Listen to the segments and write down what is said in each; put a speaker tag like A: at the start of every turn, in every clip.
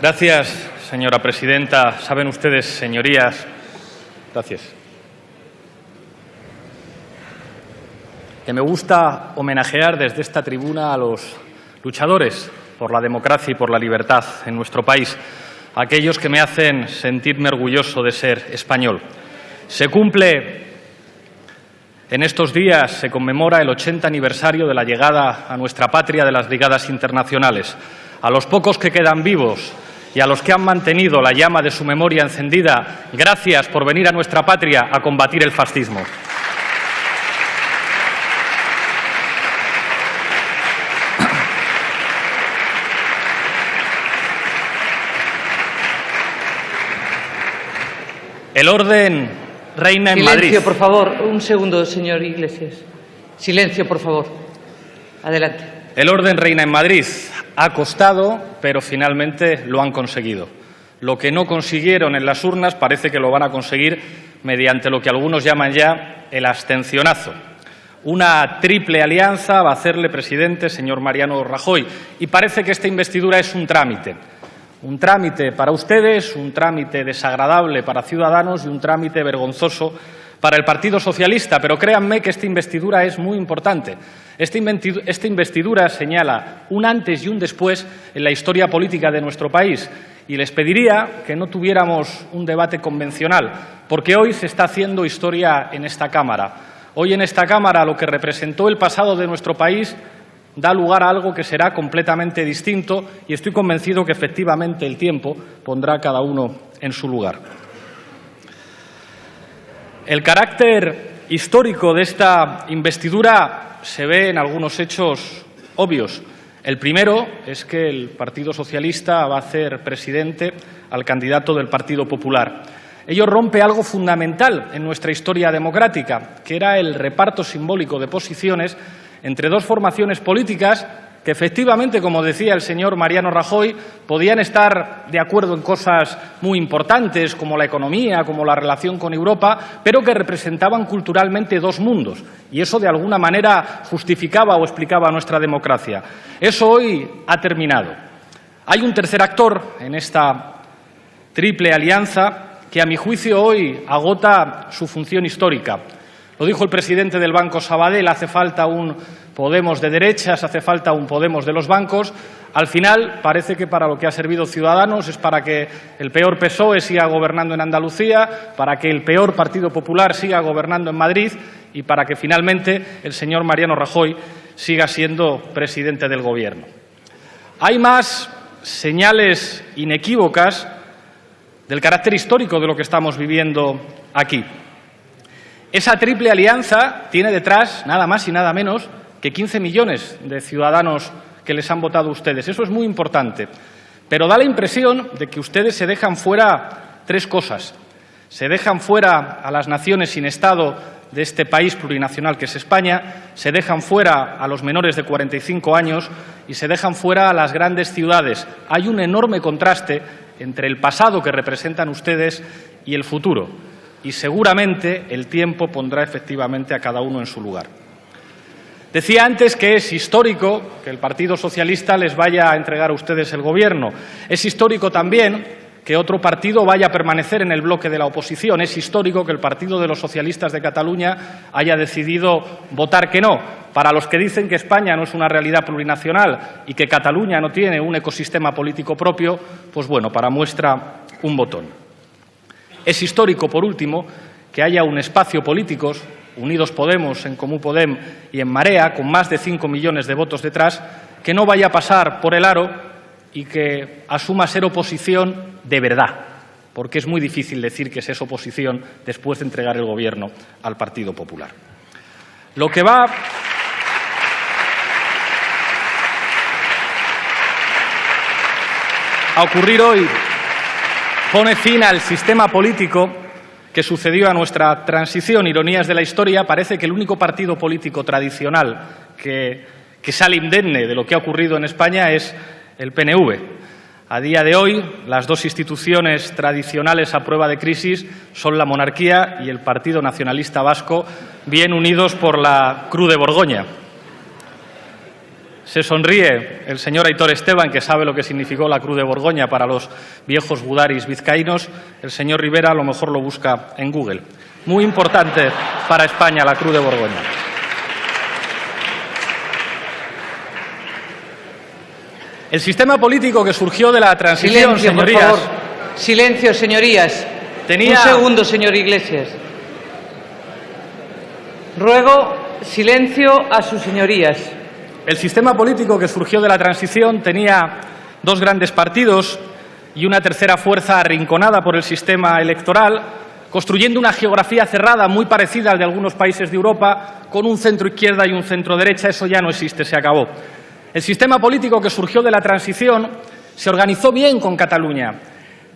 A: Gracias, señora presidenta. Saben ustedes, señorías, que me gusta homenajear desde esta tribuna a los luchadores por la democracia y por la libertad en nuestro país, aquellos que me hacen sentirme orgulloso de ser español. Se cumple en estos días, se conmemora el 80 aniversario de la llegada a nuestra patria de las brigadas internacionales. A los pocos que quedan vivos y a los que han mantenido la llama de su memoria encendida, gracias por venir a nuestra patria a combatir el fascismo. El orden reina en Madrid.
B: Silencio, por favor. Un segundo, señor Iglesias. Silencio, por favor. Adelante.
A: El orden reina en Madrid. Ha costado, pero finalmente lo han conseguido. Lo que no consiguieron en las urnas parece que lo van a conseguir mediante lo que algunos llaman ya el abstencionazo. Una triple alianza va a hacerle presidente señor Mariano Rajoy. Y parece que esta investidura es un trámite. Un trámite para ustedes, un trámite desagradable para Ciudadanos y un trámite vergonzoso para el Partido Socialista. Pero créanme que esta investidura es muy importante. Esta investidura señala un antes y un después en la historia política de nuestro país. Y les pediría que no tuviéramos un debate convencional, porque hoy se está haciendo historia en esta Cámara. Hoy en esta Cámara lo que representó el pasado de nuestro país da lugar a algo que será completamente distinto y estoy convencido que efectivamente el tiempo pondrá a cada uno en su lugar. El carácter histórico de esta investidura se ve en algunos hechos obvios. El primero es que el Partido Socialista va a hacer presidente al candidato del Partido Popular. Ello rompe algo fundamental en nuestra historia democrática, que era el reparto simbólico de posiciones entre dos formaciones políticas que efectivamente, como decía el señor Mariano Rajoy, podían estar de acuerdo en cosas muy importantes como la economía, como la relación con Europa, pero que representaban culturalmente dos mundos. Y eso de alguna manera justificaba o explicaba nuestra democracia. Eso hoy ha terminado. Hay un tercer actor en esta triple alianza que, a mi juicio, hoy agota su función histórica. Lo dijo el presidente del Banco Sabadell, hace falta un Podemos de derechas, hace falta un Podemos de los bancos. Al final parece que para lo que ha servido Ciudadanos es para que el peor PSOE siga gobernando en Andalucía, para que el peor Partido Popular siga gobernando en Madrid y para que finalmente el señor Mariano Rajoy siga siendo presidente del Gobierno. Hay más señales inequívocas del carácter histórico de lo que estamos viviendo aquí. Esa triple alianza tiene detrás nada más y nada menos que 15 millones de ciudadanos que les han votado a ustedes. Eso es muy importante. Pero da la impresión de que ustedes se dejan fuera tres cosas. Se dejan fuera a las naciones sin Estado de este país plurinacional que es España, se dejan fuera a los menores de 45 años y se dejan fuera a las grandes ciudades. Hay un enorme contraste entre el pasado que representan ustedes y el futuro. Y seguramente el tiempo pondrá efectivamente a cada uno en su lugar. Decía antes que es histórico que el Partido Socialista les vaya a entregar a ustedes el Gobierno. Es histórico también que otro partido vaya a permanecer en el bloque de la oposición. Es histórico que el Partido de los Socialistas de Cataluña haya decidido votar que no. Para los que dicen que España no es una realidad plurinacional y que Cataluña no tiene un ecosistema político propio, pues bueno, para muestra un botón. Es histórico, por último, que haya un espacio políticos, Unidos Podemos, En Comú Podem y En Marea, con más de 5 millones de votos detrás, que no vaya a pasar por el aro y que asuma ser oposición de verdad, porque es muy difícil decir que se es oposición después de entregar el Gobierno al Partido Popular. Lo que va a ocurrir hoy pone fin al sistema político que sucedió a nuestra transición. Ironías de la historia, parece que el único partido político tradicional que sale indemne de lo que ha ocurrido en España es el PNV. A día de hoy, las dos instituciones tradicionales a prueba de crisis son la monarquía y el Partido Nacionalista Vasco, bien unidos por la Cruz de Borgoña. Se sonríe el señor Aitor Esteban, que sabe lo que significó la Cruz de Borgoña para los viejos gudaris vizcaínos. El señor Rivera a lo mejor lo busca en Google. Muy importante para España la Cruz de Borgoña. El sistema político que surgió de la transición,
B: Silencio,
A: señorías,
B: por favor. Silencio, señorías.
A: tenía...
B: Un segundo, señor Iglesias. Ruego silencio a sus señorías.
A: El sistema político que surgió de la transición tenía dos grandes partidos y una tercera fuerza arrinconada por el sistema electoral, construyendo una geografía cerrada muy parecida al de algunos países de Europa, con un centro izquierda y un centro derecha. Eso ya no existe, se acabó. El sistema político que surgió de la transición se organizó bien con Cataluña.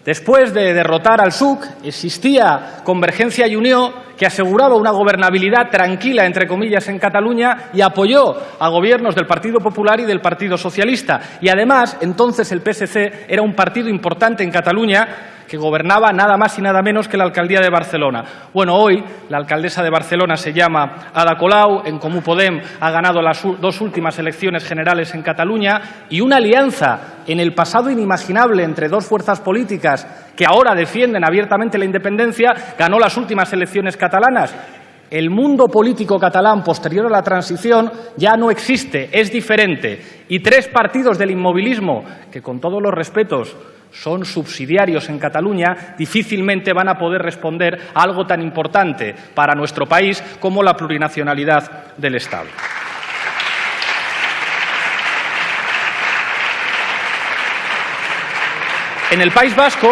A: Después de derrotar al PSUC, existía Convergencia y Unió, que aseguraba una gobernabilidad tranquila, entre comillas, en Cataluña y apoyó a gobiernos del Partido Popular y del Partido Socialista. Y además, entonces el PSC era un partido importante en Cataluña que gobernaba nada más y nada menos que la alcaldía de Barcelona. Bueno, hoy la alcaldesa de Barcelona se llama Ada Colau, En Comú Podem ha ganado las dos últimas elecciones generales en Cataluña y una alianza en el pasado inimaginable entre dos fuerzas políticas que ahora defienden abiertamente la independencia ganó las últimas elecciones catalanas. El mundo político catalán posterior a la transición ya no existe, es diferente. Y tres partidos del inmovilismo, que con todos los respetos son subsidiarios en Cataluña, difícilmente van a poder responder a algo tan importante para nuestro país como la plurinacionalidad del Estado. En el País Vasco,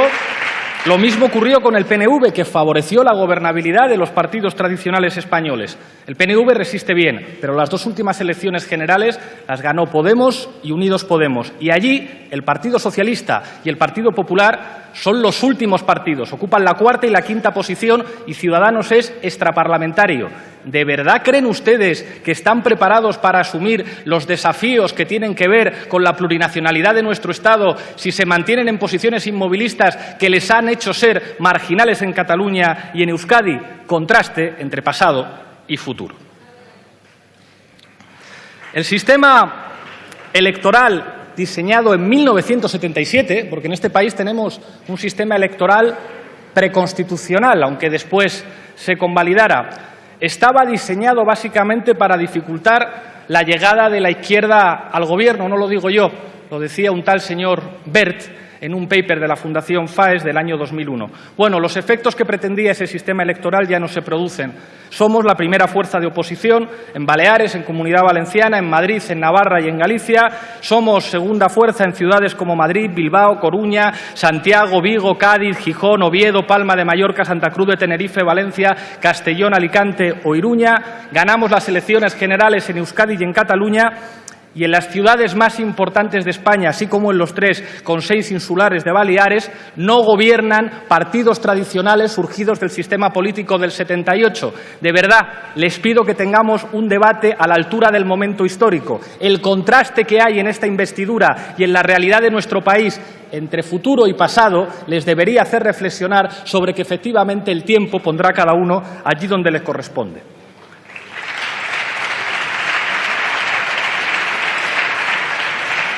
A: lo mismo ocurrió con el PNV, que favoreció la gobernabilidad de los partidos tradicionales españoles. El PNV resiste bien, pero las dos últimas elecciones generales las ganó Podemos y Unidos Podemos. Y allí el Partido Socialista y el Partido Popular son los últimos partidos, ocupan la cuarta y la quinta posición y Ciudadanos es extraparlamentario. ¿De verdad creen ustedes que están preparados para asumir los desafíos que tienen que ver con la plurinacionalidad de nuestro Estado si se mantienen en posiciones inmovilistas que les han hecho ser marginales en Cataluña y en Euskadi? Contraste entre pasado y futuro. El sistema electoral diseñado en 1977, porque en este país tenemos un sistema electoral preconstitucional, aunque después se convalidara, estaba diseñado básicamente para dificultar la llegada de la izquierda al gobierno. No lo digo yo, lo decía un tal señor Bert en un paper de la Fundación FAES del año 2001. Bueno, los efectos que pretendía ese sistema electoral ya no se producen. Somos la primera fuerza de oposición en Baleares, en Comunidad Valenciana, en Madrid, en Navarra y en Galicia. Somos segunda fuerza en ciudades como Madrid, Bilbao, Coruña, Santiago, Vigo, Cádiz, Gijón, Oviedo, Palma de Mallorca, Santa Cruz de Tenerife, Valencia, Castellón, Alicante o Iruña. Ganamos las elecciones generales en Euskadi y en Cataluña. Y en las ciudades más importantes de España, así como en los tres consejos insulares de Baleares, no gobiernan partidos tradicionales surgidos del sistema político del 78. De verdad, les pido que tengamos un debate a la altura del momento histórico. El contraste que hay en esta investidura y en la realidad de nuestro país entre futuro y pasado les debería hacer reflexionar sobre que efectivamente el tiempo pondrá a cada uno allí donde le corresponde.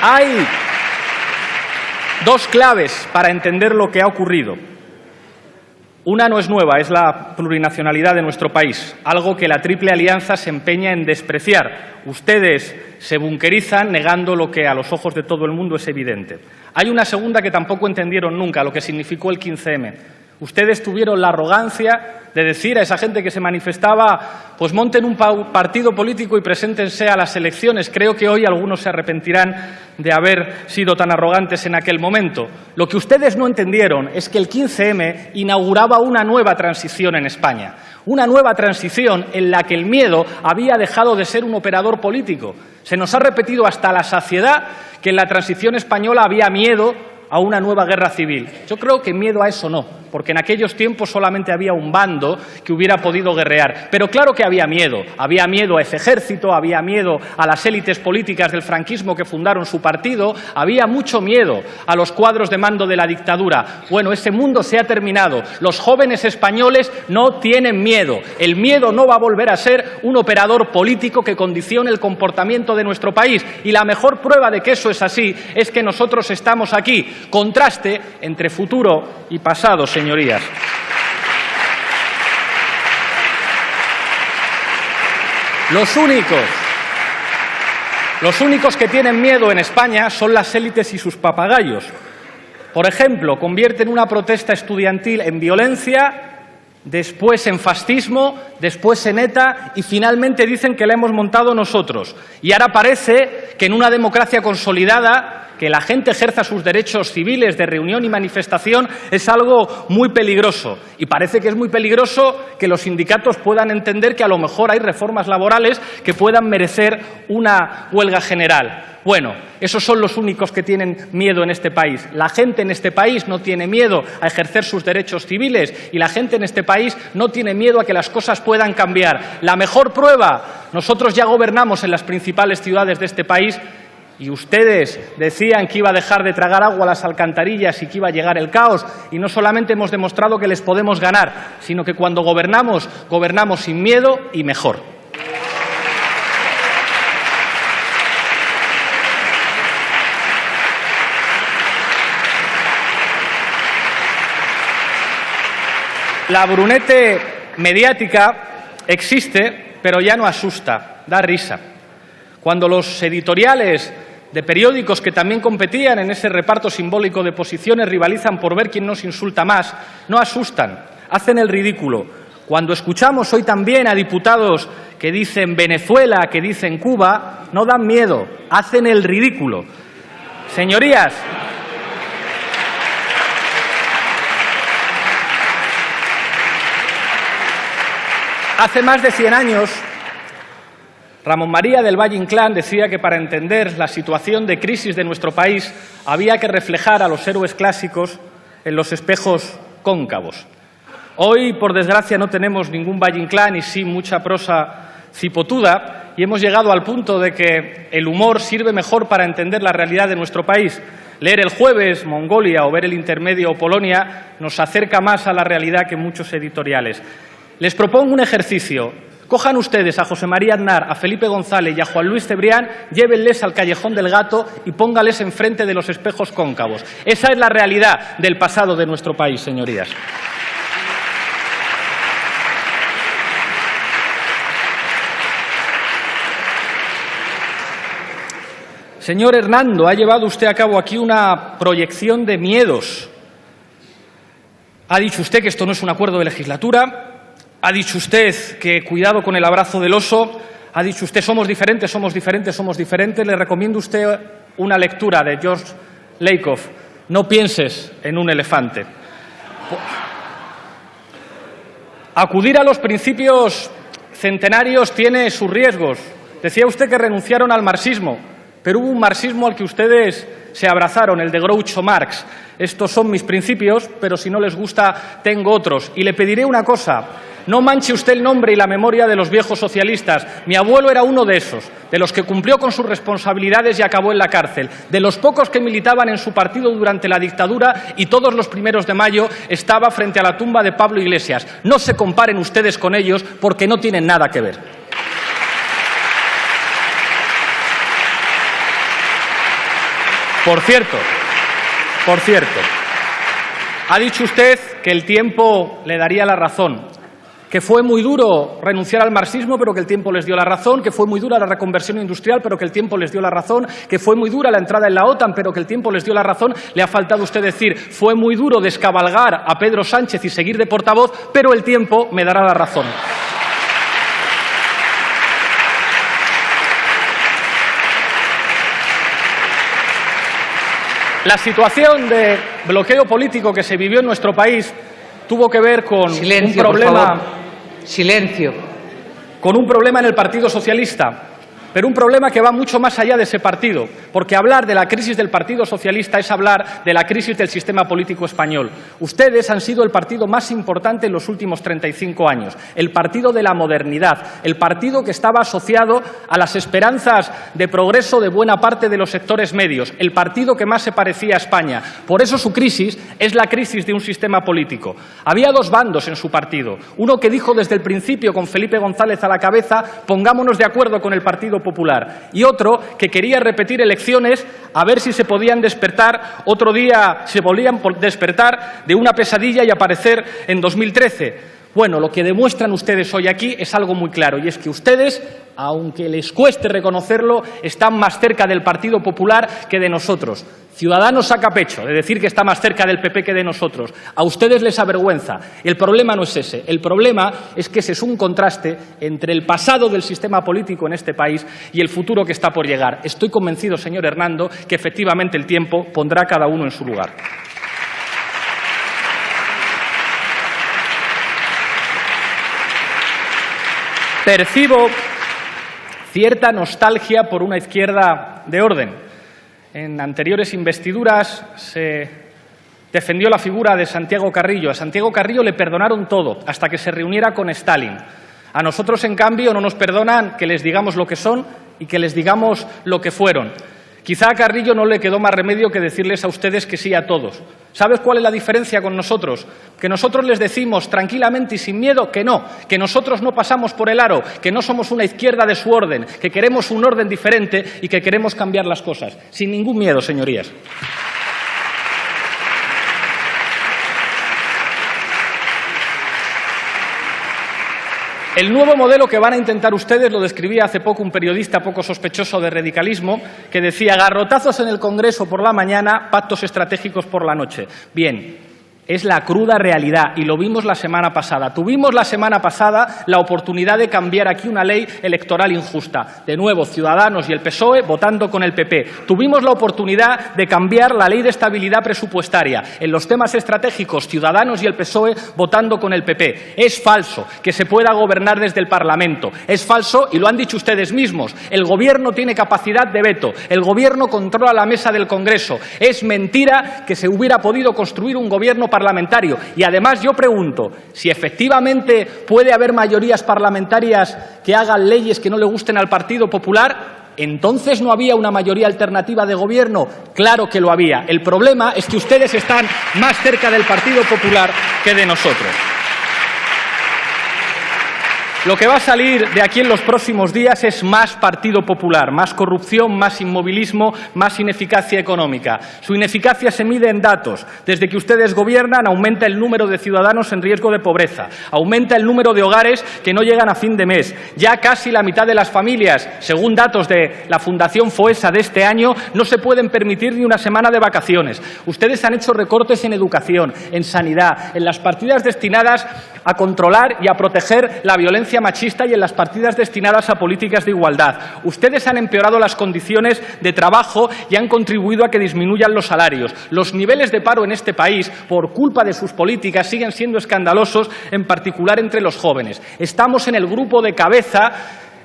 A: Hay dos claves para entender lo que ha ocurrido. Una no es nueva, es la plurinacionalidad de nuestro país, algo que la Triple Alianza se empeña en despreciar. Ustedes se bunkerizan negando lo que a los ojos de todo el mundo es evidente. Hay una segunda que tampoco entendieron nunca, lo que significó el 15M. Ustedes tuvieron la arrogancia de decir a esa gente que se manifestaba, pues monten un partido político y preséntense a las elecciones. Creo que hoy algunos se arrepentirán de haber sido tan arrogantes en aquel momento. Lo que ustedes no entendieron es que el 15M inauguraba una nueva transición en España. Una nueva transición en la que el miedo había dejado de ser un operador político. Se nos ha repetido hasta la saciedad que en la transición española había miedo a una nueva guerra civil. Yo creo que miedo a eso no. porque en aquellos tiempos solamente había un bando que hubiera podido guerrear. Pero claro que había miedo a ese ejército, había miedo a las élites políticas del franquismo que fundaron su partido, había mucho miedo a los cuadros de mando de la dictadura. Bueno, ese mundo se ha terminado. Los jóvenes españoles no tienen miedo. El miedo no va a volver a ser un operador político que condicione el comportamiento de nuestro país. Y la mejor prueba de que eso es así es que nosotros estamos aquí. Contraste entre futuro y pasado, señorías. Los únicos que tienen miedo en España son las élites y sus papagayos. Por ejemplo, convierten una protesta estudiantil en violencia, después en fascismo, después en ETA y finalmente dicen que la hemos montado nosotros. Y ahora parece que en una democracia consolidada que la gente ejerza sus derechos civiles de reunión y manifestación es algo muy peligroso. Y parece que es muy peligroso que los sindicatos puedan entender que a lo mejor hay reformas laborales que puedan merecer una huelga general. Bueno, esos son los únicos que tienen miedo en este país. La gente en este país no tiene miedo a ejercer sus derechos civiles y la gente en este país no tiene miedo a que las cosas puedan cambiar. La mejor prueba, nosotros ya gobernamos en las principales ciudades de este país y ustedes decían que iba a dejar de tragar agua a las alcantarillas y que iba a llegar el caos. Y no solamente hemos demostrado que les podemos ganar, sino que cuando gobernamos, gobernamos sin miedo y mejor. La brunete mediática existe, pero ya no asusta, da risa. Cuando los editoriales de periódicos que también competían en ese reparto simbólico de posiciones rivalizan por ver quién nos insulta más, no asustan, hacen el ridículo. Cuando escuchamos hoy también a diputados que dicen Venezuela, que dicen Cuba, no dan miedo, hacen el ridículo. Señorías, hace más de 100 años, Ramón María del Valle Inclán decía que para entender la situación de crisis de nuestro país había que reflejar a los héroes clásicos en los espejos cóncavos. Hoy, por desgracia, no tenemos ningún Valle Inclán y sí mucha prosa cipotuda y hemos llegado al punto de que el humor sirve mejor para entender la realidad de nuestro país. Leer El Jueves, Mongolia o ver El Intermedio o Polonia nos acerca más a la realidad que muchos editoriales. Les propongo un ejercicio. Cojan ustedes a José María Aznar, a Felipe González y a Juan Luis Cebrián, llévenles al Callejón del Gato y póngales enfrente de los espejos cóncavos. Esa es la realidad del pasado de nuestro país, señorías. Señor Hernando, ha llevado usted a cabo aquí una proyección de miedos. Ha dicho usted que esto no es un acuerdo de legislatura. Ha dicho usted que cuidado con el abrazo del oso. Ha dicho usted somos diferentes, somos diferentes, somos diferentes. Le recomiendo a usted una lectura de George Lakoff. No pienses en un elefante. Acudir a los principios centenarios tiene sus riesgos. Decía usted que renunciaron al marxismo, pero hubo un marxismo al que ustedes se abrazaron, el de Groucho Marx. Estos son mis principios, pero si no les gusta, tengo otros. Y le pediré una cosa. No manche usted el nombre y la memoria de los viejos socialistas. Mi abuelo era uno de esos, de los que cumplió con sus responsabilidades y acabó en la cárcel, de los pocos que militaban en su partido durante la dictadura y todos los 1 de mayo estaba frente a la tumba de Pablo Iglesias. No se comparen ustedes con ellos porque no tienen nada que ver. Por cierto, ha dicho usted que el tiempo le daría la razón, que fue muy duro renunciar al marxismo, pero que el tiempo les dio la razón, que fue muy dura la reconversión industrial, pero que el tiempo les dio la razón, que fue muy dura la entrada en la OTAN, pero que el tiempo les dio la razón. Le ha faltado a usted decir, fue muy duro descabalgar a Pedro Sánchez y seguir de portavoz, pero el tiempo me dará la razón. La situación de bloqueo político que se vivió en nuestro país tuvo que ver con
B: Silencio,
A: un problema.
B: Silencio.
A: Con un problema en el Partido Socialista. pero un problema que va mucho más allá de ese partido, porque hablar de la crisis del Partido Socialista es hablar de la crisis del sistema político español. Ustedes han sido el partido más importante en los últimos 35 años, el partido de la modernidad, el partido que estaba asociado a las esperanzas de progreso de buena parte de los sectores medios, el partido que más se parecía a España. Por eso su crisis es la crisis de un sistema político. Había dos bandos en su partido, uno que dijo desde el principio, con Felipe González a la cabeza, pongámonos de acuerdo con el Partido Popular, y otro que quería repetir elecciones a ver si se podían despertar otro día, se volvían despertar de una pesadilla y aparecer en 2013. Bueno, lo que demuestran ustedes hoy aquí es algo muy claro, y es que ustedes, aunque les cueste reconocerlo, están más cerca del Partido Popular que de nosotros. Ciudadanos saca pecho de decir que está más cerca del PP que de nosotros. A ustedes les avergüenza. El problema no es ese. El problema es que ese es un contraste entre el pasado del sistema político en este país y el futuro que está por llegar. Estoy convencido, señor Hernando, que efectivamente el tiempo pondrá a cada uno en su lugar. Percibo cierta nostalgia por una izquierda de orden. En anteriores investiduras se defendió la figura de Santiago Carrillo. A Santiago Carrillo le perdonaron todo, hasta que se reuniera con Stalin. A nosotros, en cambio, no nos perdonan que les digamos lo que son y que les digamos lo que fueron. Quizá a Carrillo no le quedó más remedio que decirles a ustedes que sí a todos. ¿Sabes cuál es la diferencia con nosotros? Que nosotros les decimos tranquilamente y sin miedo que no, que nosotros no pasamos por el aro, que no somos una izquierda de su orden, que queremos un orden diferente y que queremos cambiar las cosas. Sin ningún miedo, señorías. El nuevo modelo que van a intentar ustedes lo describía hace poco un periodista poco sospechoso de radicalismo que decía: garrotazos en el Congreso por la mañana, pactos estratégicos por la noche. Bien, es la cruda realidad y lo vimos la semana pasada. Tuvimos la semana pasada la oportunidad de cambiar aquí una ley electoral injusta. De nuevo, Ciudadanos y el PSOE votando con el PP. Tuvimos la oportunidad de cambiar la ley de estabilidad presupuestaria. En los temas estratégicos, Ciudadanos y el PSOE votando con el PP. Es falso que se pueda gobernar desde el Parlamento. Es falso, y lo han dicho ustedes mismos, el Gobierno tiene capacidad de veto. El Gobierno controla la mesa del Congreso. Es mentira que se hubiera podido construir un gobierno parlamentario. Y además yo pregunto, si efectivamente puede haber mayorías parlamentarias que hagan leyes que no le gusten al Partido Popular, ¿entonces no había una mayoría alternativa de gobierno? Claro que lo había. El problema es que ustedes están más cerca del Partido Popular que de nosotros. Lo que va a salir de aquí en los próximos días es más Partido Popular, más corrupción, más inmovilismo, más ineficacia económica. Su ineficacia se mide en datos. Desde que ustedes gobiernan, aumenta el número de ciudadanos en riesgo de pobreza, aumenta el número de hogares que no llegan a fin de mes. Ya casi la mitad de las familias, según datos de la Fundación Foessa de este año, no se pueden permitir ni una semana de vacaciones. Ustedes han hecho recortes en educación, en sanidad, en las partidas destinadas a controlar y a proteger la violencia machista y en las partidas destinadas a políticas de igualdad. Ustedes han empeorado las condiciones de trabajo y han contribuido a que disminuyan los salarios. Los niveles de paro en este país, por culpa de sus políticas, siguen siendo escandalosos, en particular entre los jóvenes. Estamos en el grupo de cabeza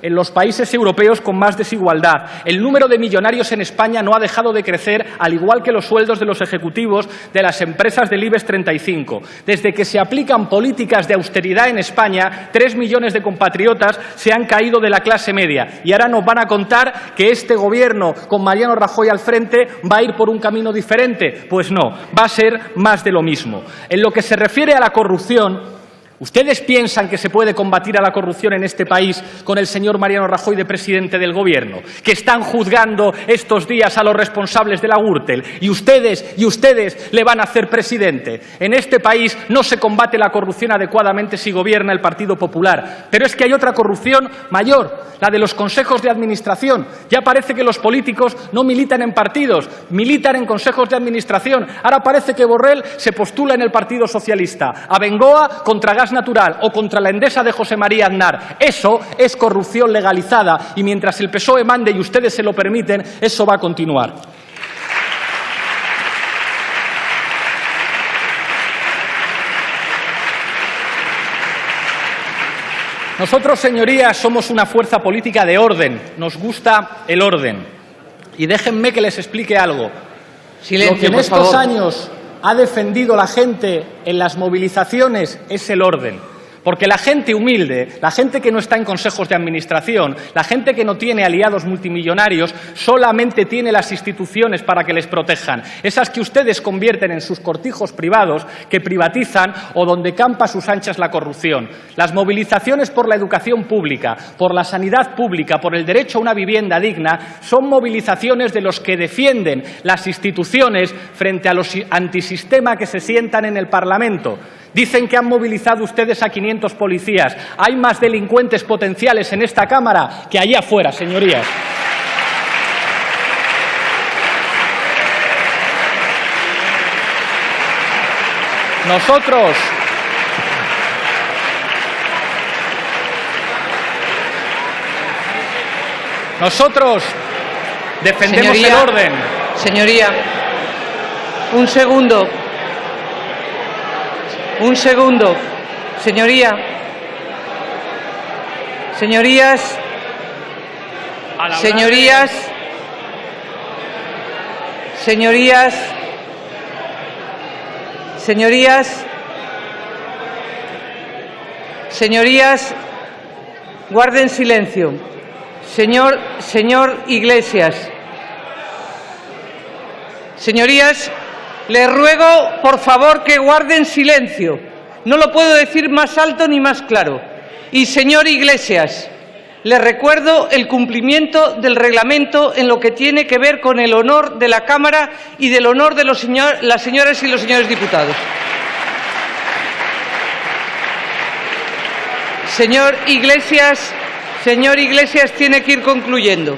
A: en los países europeos con más desigualdad. El número de millonarios en España no ha dejado de crecer, al igual que los sueldos de los ejecutivos de las empresas del IBEX 35. Desde que se aplican políticas de austeridad en España, 3 millones de compatriotas se han caído de la clase media. Y ahora nos van a contar que este Gobierno, con Mariano Rajoy al frente, va a ir por un camino diferente. Pues no, va a ser más de lo mismo. En lo que se refiere a la corrupción, ¿ustedes piensan que se puede combatir a la corrupción en este país con el señor Mariano Rajoy de presidente del Gobierno? Que están juzgando estos días a los responsables de la Gürtel y ustedes le van a hacer presidente. En este país no se combate la corrupción adecuadamente si gobierna el Partido Popular. Pero es que hay otra corrupción mayor, la de los consejos de administración. Ya parece que los políticos no militan en partidos, militan en consejos de administración. Ahora parece que Borrell se postula en el Partido Socialista. A Bengoa contra Gas Natural o contra la Endesa de José María Aznar. Eso es corrupción legalizada y mientras el PSOE mande y ustedes se lo permiten, eso va a continuar. Nosotros, señorías, somos una fuerza política de orden. Nos gusta el orden. Y déjenme que les explique algo.
B: Silencio,
A: Lo que en
B: por
A: estos
B: favor.
A: años ha defendido la gente en las movilizaciones es el orden. Porque la gente humilde, la gente que no está en consejos de administración, la gente que no tiene aliados multimillonarios, solamente tiene las instituciones para que les protejan. Esas que ustedes convierten en sus cortijos privados, que privatizan o donde campa a sus anchas la corrupción. Las movilizaciones por la educación pública, por la sanidad pública, por el derecho a una vivienda digna, son movilizaciones de los que defienden las instituciones frente a los antisistema que se sientan en el Parlamento. Dicen que han movilizado ustedes a 500 policías. Hay más delincuentes potenciales en esta Cámara que allá afuera, señorías. Nosotros defendemos el orden.
B: Señoría, un segundo. Un segundo. Señoría. Señorías. Señorías. Señorías. Señorías. Señorías. Guarden silencio. Señor Iglesias. Señorías, les ruego, por favor, que guarden silencio. No lo puedo decir más alto ni más claro. Y, señor Iglesias, les recuerdo el cumplimiento del reglamento en lo que tiene que ver con el honor de la Cámara y del honor de las señoras y los señores diputados. Señor Iglesias, tiene que ir concluyendo.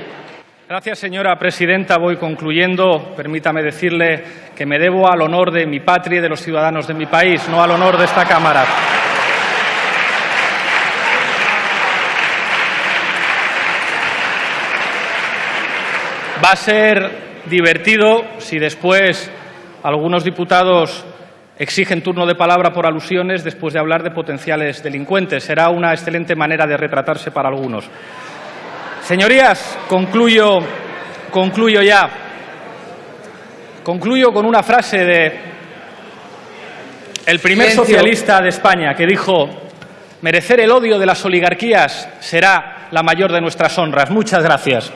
A: Gracias, señora presidenta. Voy concluyendo. Permítame decirle que me debo al honor de mi patria y de los ciudadanos de mi país, no al honor de esta Cámara. Va a ser divertido si después algunos diputados exigen turno de palabra por alusiones después de hablar de potenciales delincuentes. Será una excelente manera de retratarse para algunos. Señorías, concluyo ya. Concluyo con una frase de el primer socialista de España que dijo: merecer el odio de las oligarquías será la mayor de nuestras honras. Muchas gracias.